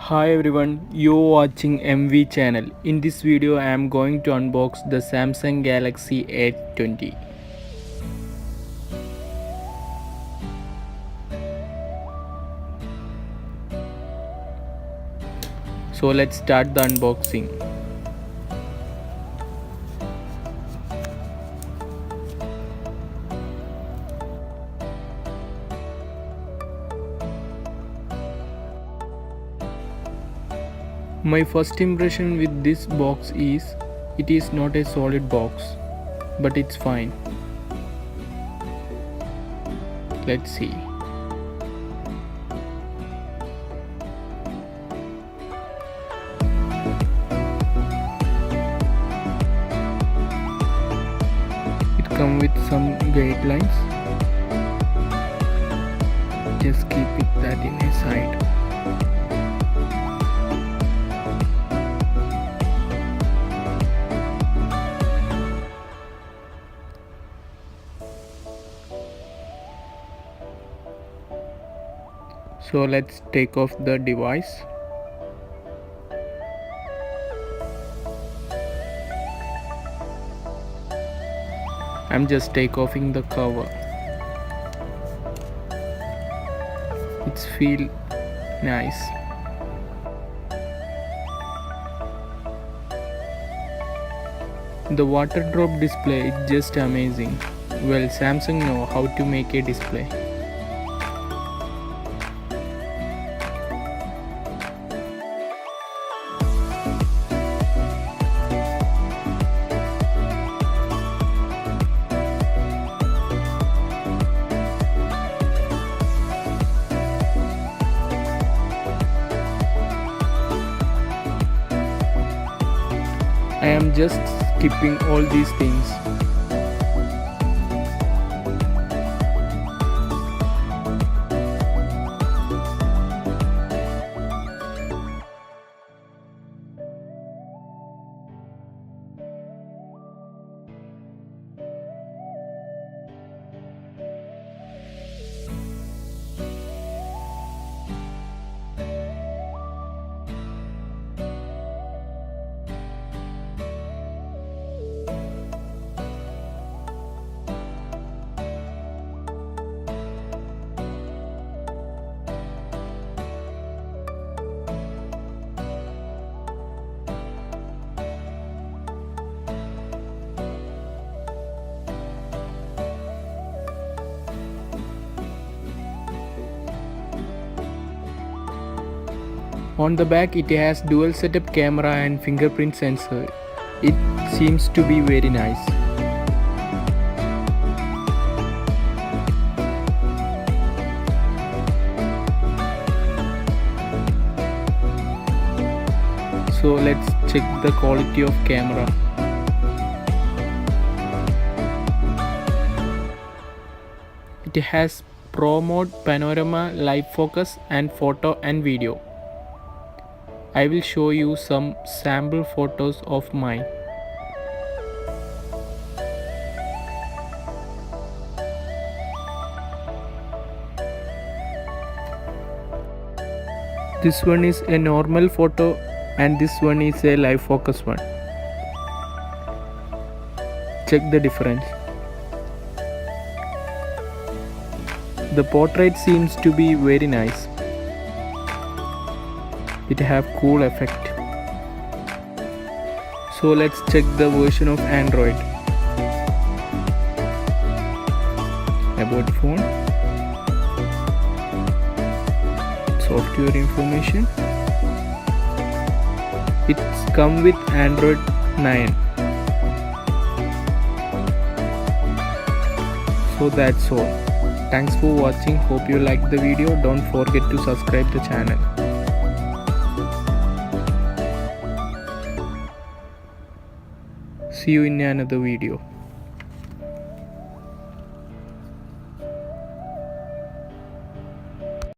Hi everyone, you're watching MV channel. In this video I am going to unbox the Samsung Galaxy A20. So let's start the unboxing. My first impression with this box is, it is not a solid box, but it's fine. Let's see. It comes with some guidelines. Just keep it that in a side. So let's take off the device. I'm just taking the cover. It's feel nice. The water drop display is just amazing. Well, Samsung know how to make a display. I am just skipping all these things. On the back it has dual setup camera and fingerprint sensor. It seems to be very nice. So let's check the quality of camera. It has Pro mode, panorama, live focus and photo and video. I will show you some sample photos of mine. This one is a normal photo and this one is a live focus one. Check the difference. The portrait seems to be very nice. It have cool effect. So let's check the version of Android. About phone, software information. It's come with Android 9. So that's all. Thanks for watching. Hope you liked the video. Don't forget to subscribe the channel. See you in another video.